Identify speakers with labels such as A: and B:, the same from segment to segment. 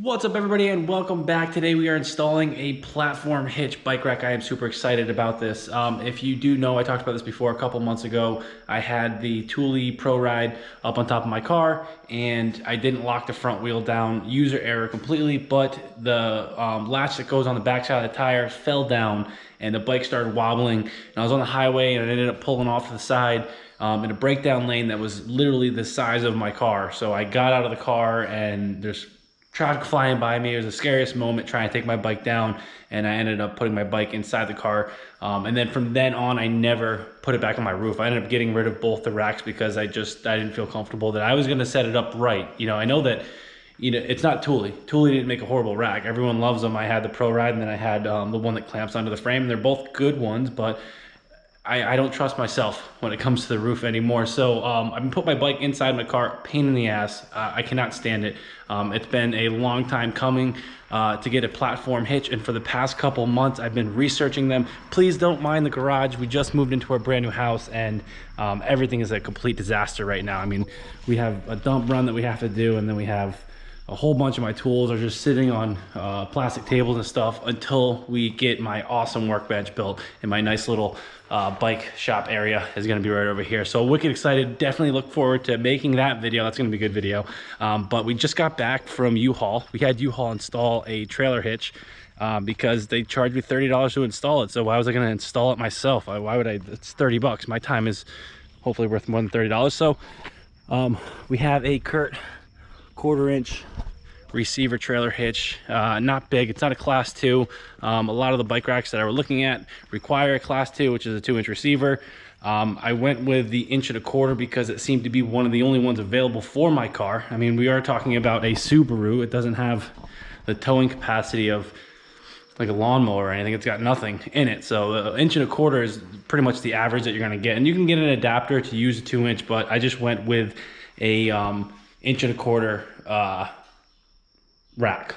A: What's up, everybody, and welcome back. Today we are installing a platform hitch bike rack. I am super excited about this. If you do know, I talked about this before a couple months ago. I had the Thule Pro Ride up on top of my car and I didn't lock the front wheel down, user error completely, but the latch that goes on the back side of the tire fell down and the bike started wobbling, and I was on the highway and it ended up pulling off to the side in a breakdown lane that was literally the size of my car. So I got out of the car and there's traffic flying by me. It was the scariest moment trying to take my bike down, and I ended up putting my bike inside the car. And then from then on, I never put it back on my roof. I ended up getting rid of both the racks because I didn't feel comfortable that I was gonna set it up right. You know, I know that, you know, it's not Thule. Thule didn't make a horrible rack. Everyone loves them. I had the Pro Ride and then I had the one that clamps onto the frame. They're both good ones, but I don't trust myself when it comes to the roof anymore. So I've been putting my bike inside my car, pain in the ass. I cannot stand it. It's been a long time coming to get a platform hitch, and for the past couple months I've been researching them. Please don't mind the garage. We just moved into our brand new house and everything is a complete disaster right now. I mean, we have a dump run that we have to do, and then we have a whole bunch of my tools are just sitting on plastic tables and stuff until we get my awesome workbench built, and my nice little bike shop area is going to be right over here. So wicked excited. Definitely look forward to making that video. That's going to be a good video. But we just got back from U-Haul. We had U-Haul install a trailer hitch because they charged me $30 to install it. So why was I going to install it myself? Why would I? It's 30 bucks. My time is hopefully worth more than $30. So we have a Kurt 1/4 inch receiver trailer hitch. Not big. It's not a class 2. A lot of the bike racks that I were looking at require a class 2, which is a 2-inch receiver. I went with the 1.25 inch because it seemed to be one of the only ones available for my car. I mean, we are talking about a Subaru. It doesn't have the towing capacity of like a lawnmower or anything. It's got nothing in it. So the 1.25 inch is pretty much the average that you're going to get, and you can get an adapter to use a 2-inch, but I just went with a 1.25 inch rack.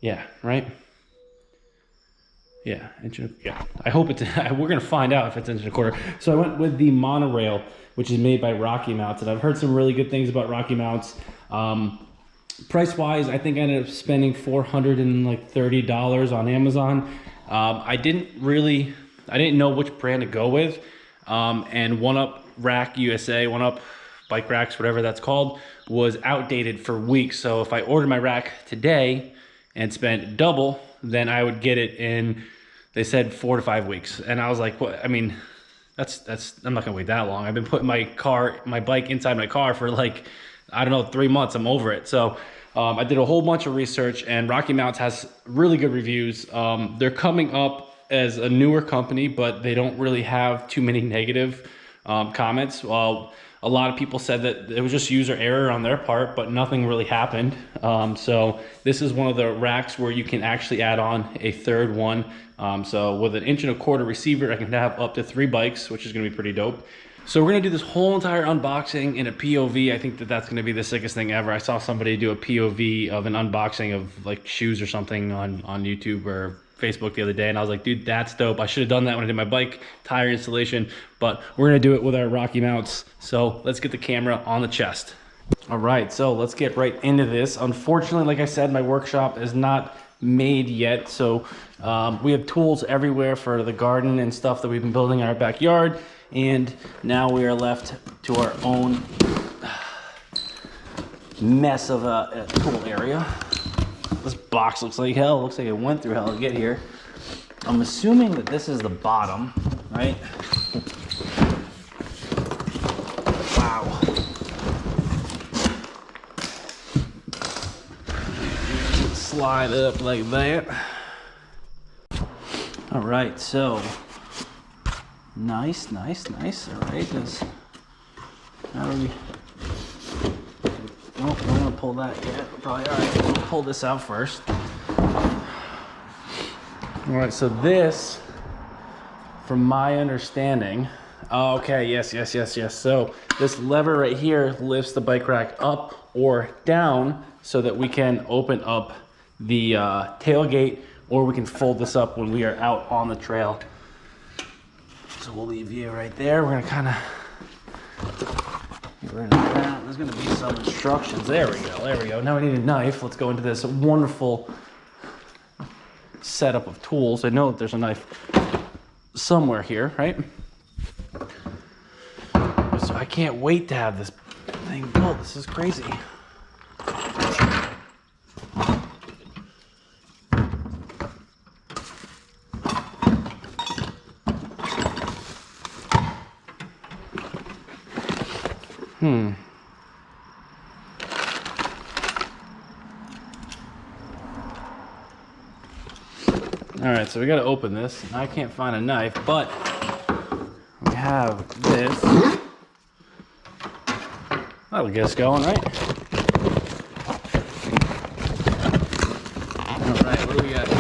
A: Yeah, right? Yeah, yeah. I hope it's, we're gonna find out if it's 1.25 inch. So I went with the Monorail, which is made by Rockymounts, and I've heard some really good things about Rockymounts. Price-wise, I think I ended up spending $430 on Amazon. I didn't know which brand to go with, and One Up Rack USA, One Up Bike Racks, whatever that's called, was outdated for weeks. So if I ordered my rack today and spent double, then I would get it in, they said 4 to 5 weeks. And I was like, what? I mean, I'm not gonna wait that long. I've been putting my bike inside my car for like, I don't know, 3 months. I'm over it. So I did a whole bunch of research, and Rockymounts has really good reviews. They're coming up as a newer company, but they don't really have too many negative comments. Well, a lot of people said that it was just user error on their part, but nothing really happened. So this is one of the racks where you can actually add on a third one. So with an 1.25 inch receiver, I can have up to 3 bikes, which is gonna be pretty dope. So we're gonna do this whole entire unboxing in a POV. I think that that's gonna be the sickest thing ever. I saw somebody do a POV of an unboxing of like shoes or something on YouTube or Facebook the other day, and I was like, dude, that's dope. I should have done that when I did my bike tire installation, but we're gonna do it with our Rockymounts. So let's get the camera on the chest. All right, so let's get right into this. Unfortunately, like I said, my workshop is not made yet, so we have tools everywhere for the garden and stuff that we've been building in our backyard, and now we are left to our own mess of a tool area. This box looks like hell. Looks like it went through hell to get here. I'm assuming that this is the bottom, right? Wow. Slide it up like that. All right, so nice. All right, how do we? Oh, we're gonna pull that yet. Probably, all right, we'll pull this out first. All right, so this, from my understanding, oh, okay, yes. So this lever right here lifts the bike rack up or down so that we can open up the tailgate, or we can fold this up when we are out on the trail. So we'll leave you right there. We're gonna kind of get rid of that. there's gonna be some instructions. There we go, there we go. Now we need a knife. Let's go into this wonderful setup of tools. I know that there's a knife somewhere here, right? So I can't wait to have this thing built. This is crazy. All right, so we got to open this. I can't find a knife, but we have this. That'll get us going, right? All right, what do we got here?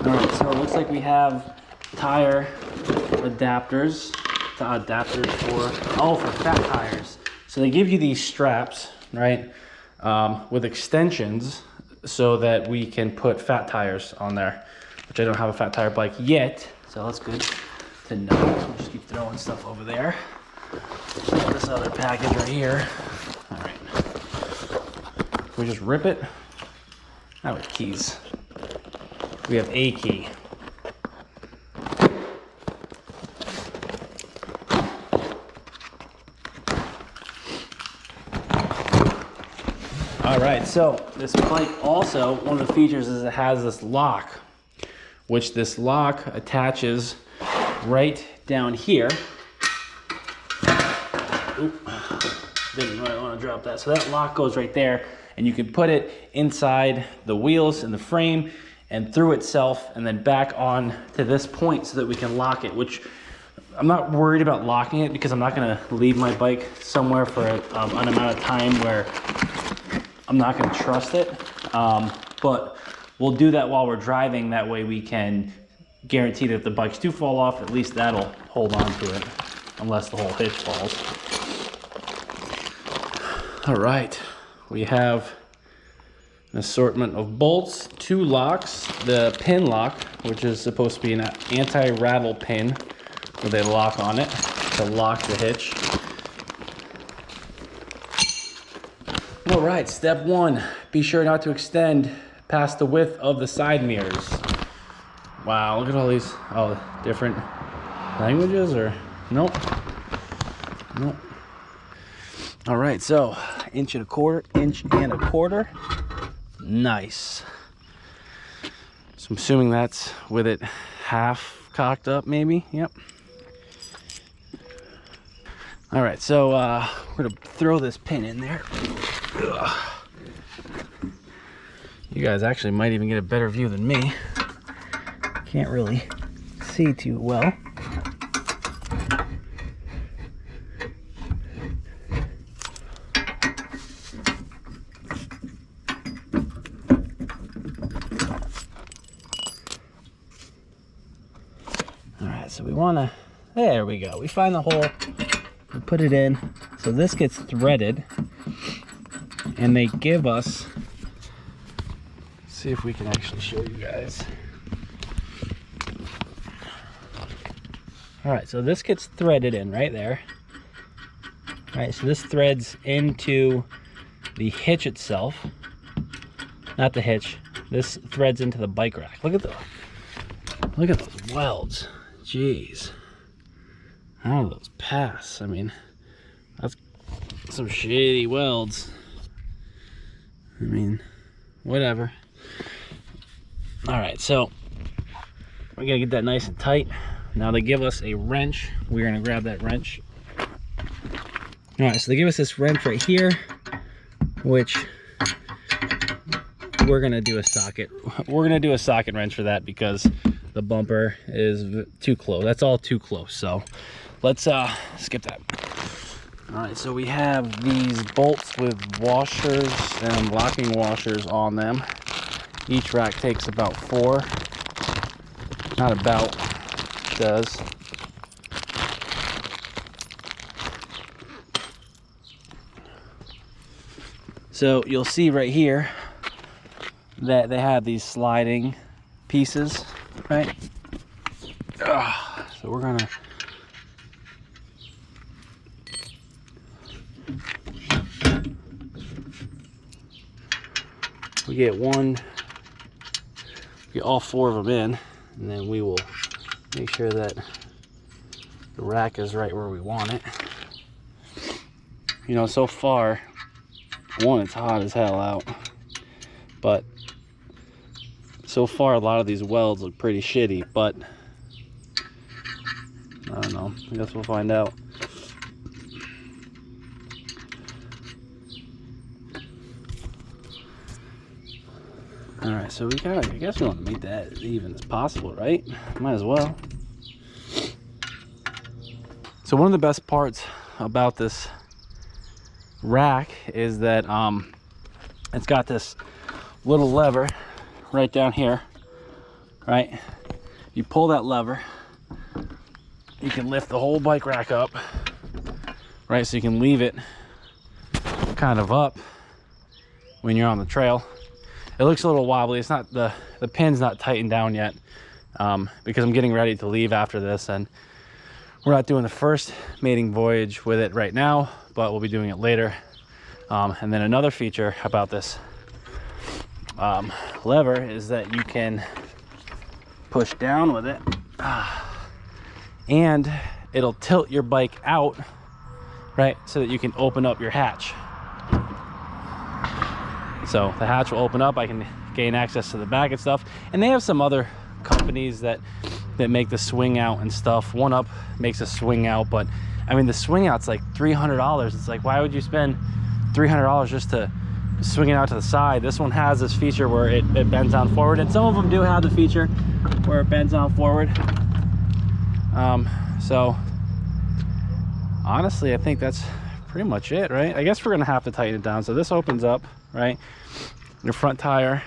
A: All right, so it looks like we have tire adapters. Adapters for fat tires. So they give you these straps, right, with extensions so that we can put fat tires on there, which I don't have a fat tire bike yet, so that's good to know. I'll just keep throwing stuff over there. This other package right here. All right. Can we just rip it? Now with keys. We have a key. All right, so this bike also, one of the features is it has this lock, which this lock attaches right down here. Oop, didn't really want to drop that. So that lock goes right there, and you can put it inside the wheels and the frame and through itself and then back on to this point so that we can lock it, which I'm not worried about locking it because I'm not going to leave my bike somewhere for an amount of time where I'm not going to trust it, but we'll do that while we're driving. That way we can guarantee that if the bikes do fall off, at least that'll hold on to it, unless the whole hitch falls. All right, we have an assortment of bolts, 2 locks, the pin lock, which is supposed to be an anti-rattle pin with a lock on it to lock the hitch. All right, step 1, be sure not to extend past the width of the side mirrors. Wow, look at all these, different languages, or nope. All right, so inch and a quarter, nice. So I'm assuming that's with it half cocked up, maybe, yep. All right, so we're gonna throw this pin in there. Ugh. You guys actually might even get a better view than me. Can't really see too well. All right, so we wanna, there we go. We find the hole, we put it in. So this gets threaded. And they give us, let's see if we can actually show you guys. All right, so this gets threaded in right there. All right, so this threads into the hitch itself. Not the hitch, this threads into the bike rack. Look at those welds, jeez. How do those pass? I mean, that's some shady welds. I mean, whatever. All right, so we're gonna get that nice and tight. Now they give us a wrench. We're gonna grab that wrench. All right, so they give us this wrench right here, which we're gonna do a socket. We're gonna do a socket wrench for that because the bumper is too close. That's all too close. So let's skip that. All right, so we have these bolts with washers and locking washers on them. Each rack takes about 4. Not about, does. So you'll see right here that they have these sliding pieces, right? So we're gonna we get all 4 of them in, and then we will make sure that the rack is right where we want it. You know, so far, one, it's hot as hell out, but so far a lot of these welds look pretty shitty, but I don't know, I guess we'll find out. All right, so we I guess we want to make that as even as possible, right? Might as well. So one of the best parts about this rack is that it's got this little lever right down here, right? You pull that lever, you can lift the whole bike rack up, right? So you can leave it kind of up when you're on the trail. It looks a little wobbly. It's not, the pin's not tightened down yet, because I'm getting ready to leave after this, and we're not doing the first mating voyage with it right now, but we'll be doing it later. And then another feature about this lever is that you can push down with it, and it'll tilt your bike out, right, so that you can open up your hatch. So the hatch will open up, I can gain access to the back and stuff. And they have some other companies that make the swing out and stuff. One Up makes a swing out, but I mean the swing out's like $300. It's like, why would you spend $300 just to swing it out to the side? This one has this feature where it bends down forward, and some of them do have the feature where it bends down forward. So honestly, I think that's pretty much it, right? I guess we're gonna have to tighten it down. So this opens up, right? Your front tire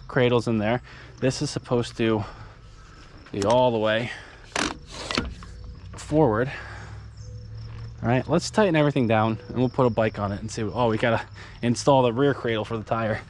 A: cradle's in there. This is supposed to be all the way forward. All right, let's tighten everything down and we'll put a bike on it and see. Oh, we gotta install the rear cradle for the tire.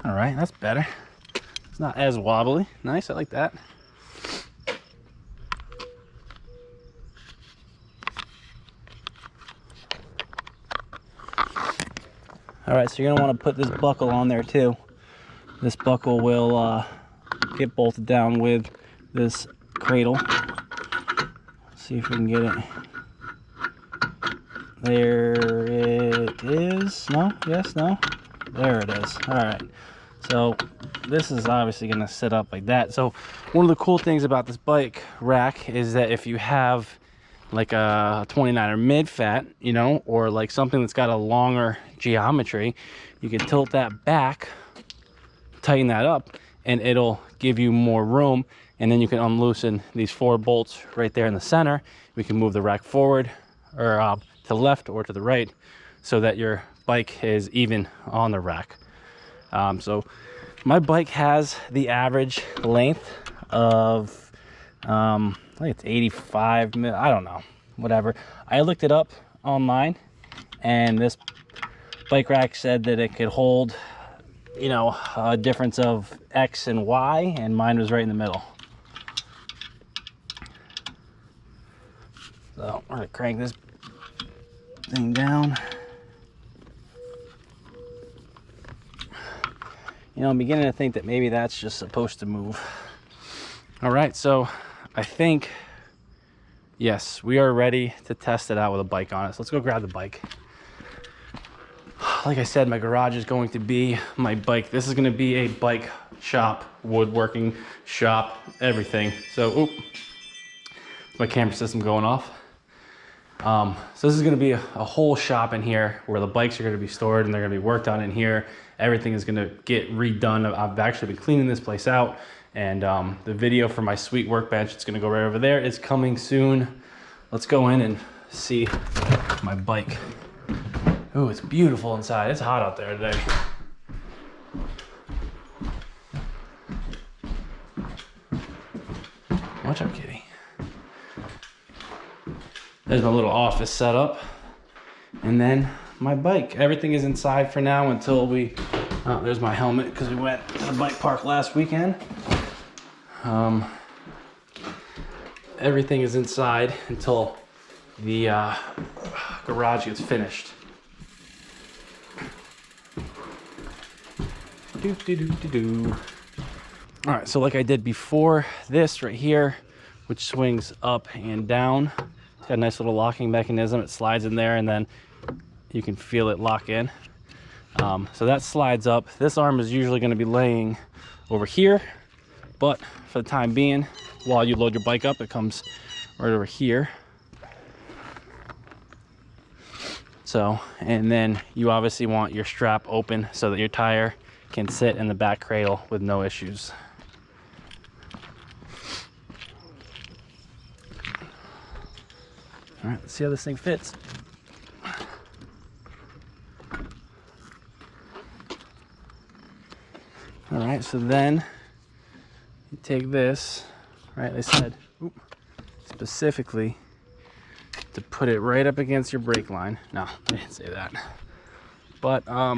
A: All right, that's better. It's not as wobbly. Nice, I like that. All right, so you're gonna want to put this buckle on there too. This buckle will get bolted down with this cradle. Let's see if we can get it. There it is. No? Yes? No? There it is. All right. So this is obviously going to sit up like that. So one of the cool things about this bike rack is that if you have like a 29er mid-fat, you know, or like something that's got a longer geometry, you can tilt that back, tighten that up, and it'll give you more room. And then you can unloosen these 4 bolts right there in the center. We can move the rack forward or to the left or to the right so that your bike is even on the rack. So my bike has the average length of I think it's 85 mil, I don't know, whatever. I looked it up online, and this bike rack said that it could hold, you know, a difference of X and Y, and mine was right in the middle. So we're gonna crank this thing down. You know, I'm beginning to think that maybe that's just supposed to move. All right, so I think, yes, we are ready to test it out with a bike on it. So let's go grab the bike. Like I said, my garage is going to be my bike. This is going to be a bike shop, woodworking shop, everything. So, oop, my camera system going off. So this is going to be a whole shop in here where the bikes are going to be stored and they're going to be worked on in here. Everything is going to get redone. I've actually been cleaning this place out, and the video for my sweet workbench, it's going to go right over there. It's coming soon. Let's go in and see my bike. Oh, it's beautiful inside. It's hot out there today. Watch out, kitty. There's my little office setup. And then my bike. Everything is inside for now until we, there's my helmet because we went to the bike park last weekend. Everything is inside until the garage gets finished. All right, so like I did before, this right here, which swings up and down, it's got a nice little locking mechanism. It slides in there and then you can feel it lock in. So that slides up. This arm is usually going to be laying over here, but for the time being, while you load your bike up, it comes right over here. So, and then you obviously want your strap open so that your tire can sit in the back cradle with no issues. All right, let's see how this thing fits. All right, so then you take this, right? They said specifically to put it right up against your brake line. No, they didn't say that. But I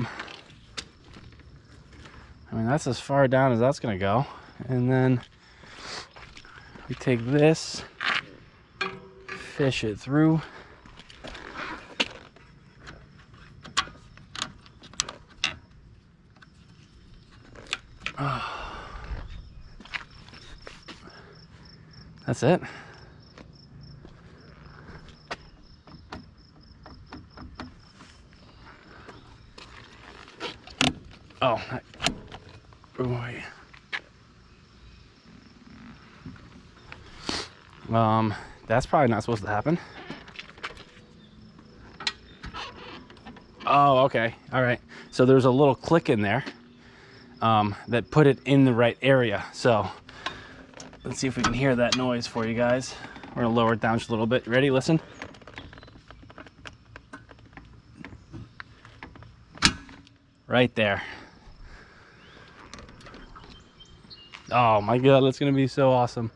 A: mean, that's as far down as that's gonna go. And then we take this, fish it through. That's it. Oh, boy. That's probably not supposed to happen. Oh, okay. All right. So there's a little click in there that put it in the right area. So let's see if we can hear that noise for you guys. We're gonna lower it down just a little bit. Ready? Listen. Right there. Oh my God, that's gonna be so awesome.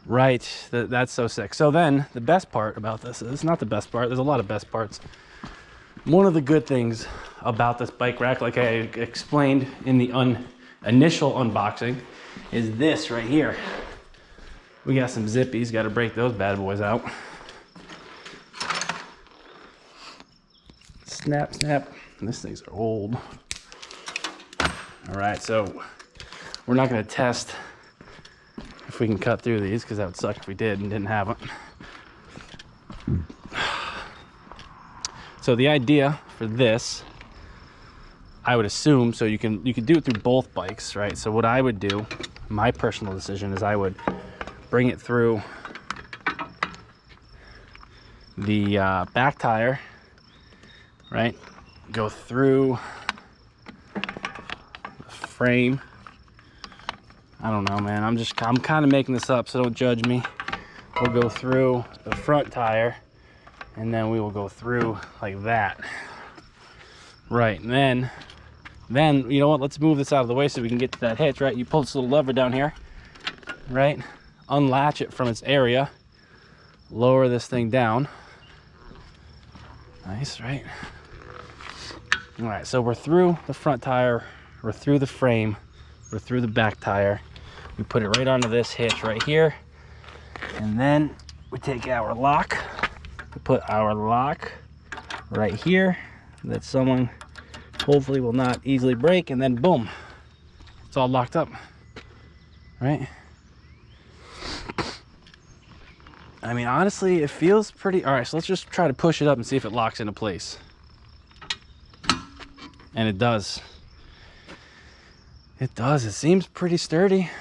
A: Right, that's so sick. So then the best part about this is, not the best part, there's a lot of best parts. One of the good things about this bike rack, like I explained in the initial unboxing, is this right here. We got some zippies, got to break those bad boys out. Snap, snap. These things are old. All right, so we're not going to test if we can cut through these, because that would suck if we did and didn't have them. So the idea for this, I would assume, so you can do it through both bikes, right? So what I would do, my personal decision, is I would bring it through the back tire, right? Go through the frame. I don't know, man. I'm kind of making this up, so don't judge me. We'll go through the front tire, and then we will go through like that. Right, and then you know what? Let's move this out of the way so we can get to that hitch, right? You pull this little lever down here, right? Unlatch it from its area. Lower this thing down. Nice, right? All right, so we're through the front tire, we're through the frame, we're through the back tire. We put it right onto this hitch right here, and then we take our lock, we put our lock right here that someone hopefully will not easily break, and then boom, it's all locked up, right? I mean, honestly, it feels pretty. All right, so let's just try to push it up and see if it locks into place. And it does. It does. It seems pretty sturdy.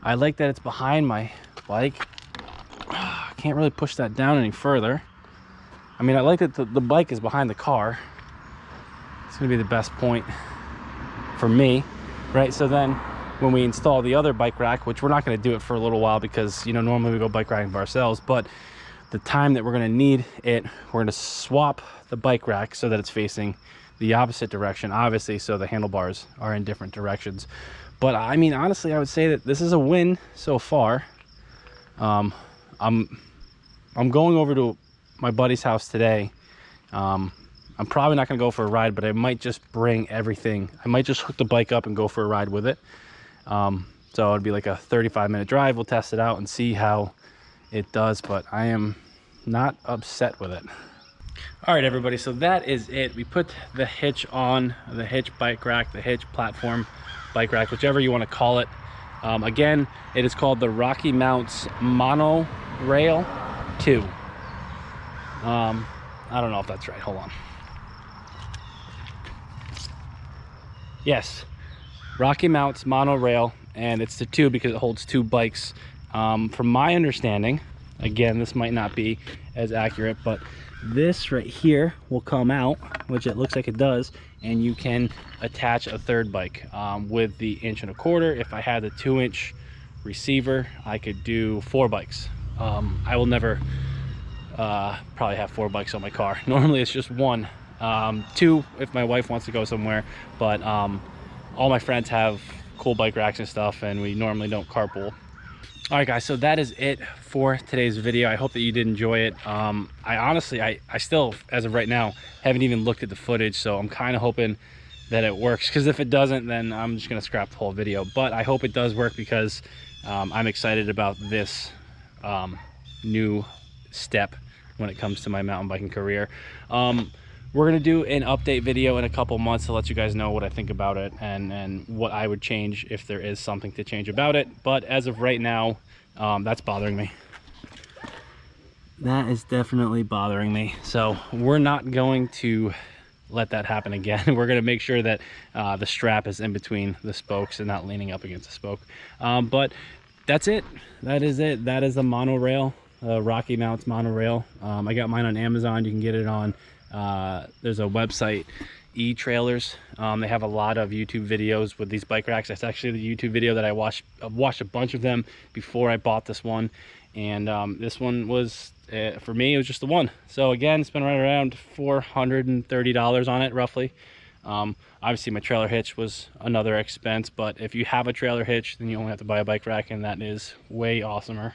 A: I like that it's behind my bike. I can't really push that down any further. I mean, I like that the bike is behind the car. It's gonna be the best point for me, right? So then when we install the other bike rack, which we're not gonna do it for a little while because, you know, normally we go bike racking by ourselves, but the time that we're gonna need it, we're gonna swap the bike rack so that it's facing the opposite direction, obviously, so the handlebars are in different directions. But I mean, honestly, I would say that this is a win so far. I'm going over to my buddy's house today. I'm probably not gonna go for a ride, but I might just bring everything. I might just hook the bike up and go for a ride with it. So it'd be like a 35-minute drive. We'll test it out and see how it does, but I am not upset with it. All right, everybody, so that is it. We put the hitch on, the hitch bike rack, the hitch platform bike rack, whichever you want to call it. Again, it is called the Rockymounts Monorail 2. I don't know if that's right. Hold on. Yes, Rockymounts Monorail, and it's the 2 because it holds 2 bikes. From my understanding, again, this might not be as accurate, but this right here will come out, which it looks like it does, and you can attach a 3rd bike with the 1.25 inch. If I had the 2-inch receiver, I could do 4 bikes. I will never probably have 4 bikes on my car. Normally it's just 1, 2 if my wife wants to go somewhere, but all my friends have cool bike racks and stuff, and we normally don't carpool. All right, guys, so that is it for today's video. I hope that you did enjoy it. I honestly, I still, as of right now, haven't even looked at the footage, so I'm kind of hoping that it works, because if it doesn't, then I'm just gonna scrap the whole video. But I hope it does work, because I'm excited about this new step when it comes to my mountain biking career. We're gonna do an update video in a couple months to let you guys know what I think about it, and what I would change if there is something to change about it. But as of right now, that's bothering me. That is definitely bothering me. So we're not going to let that happen again. We're gonna make sure that the strap is in between the spokes and not leaning up against the spoke. But that's it. That is it. That is the monorail, Rockymounts Monorail. I got mine on Amazon. You can get it on there's a website, e-trailers. They have a lot of YouTube videos with these bike racks. That's actually the YouTube video that I watched. I've watched a bunch of them before I bought this one, and this one was for me, it was just the one. So again, spent right around $430 on it, roughly. Obviously my trailer hitch was another expense, but if you have a trailer hitch, then you only have to buy a bike rack, and that is way awesomer.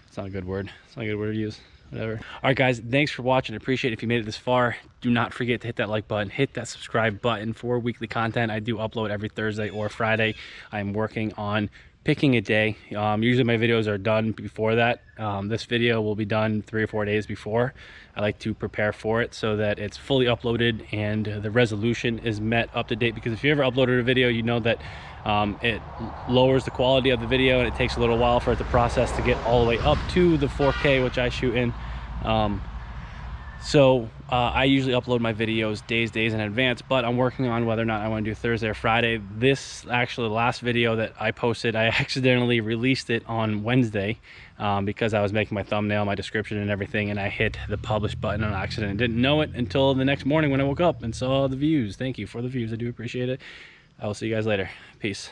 A: It's not a good word. It's not a good word to use. Whatever. All right, guys, thanks for watching. I appreciate it. If you made it this far, do not forget to hit that like button, hit that subscribe button for weekly content. I do upload every Thursday or Friday. I'm working on picking a day. Usually my videos are done before that. This video will be done 3 or 4 days before. I like to prepare for it so that it's fully uploaded and the resolution is met up to date, because if you ever uploaded a video, you know that it lowers the quality of the video, and it takes a little while for it to process to get all the way up to the 4K, which I shoot in. So I usually upload my videos days in advance, but I'm working on whether or not I want to do Thursday or Friday. This actually, the last video that I posted, I accidentally released it on Wednesday because I was making my thumbnail, my description and everything, and I hit the publish button on accident and didn't know it until the next morning when I woke up and saw the views. Thank you for the views. I do appreciate it. I will see you guys later. Peace.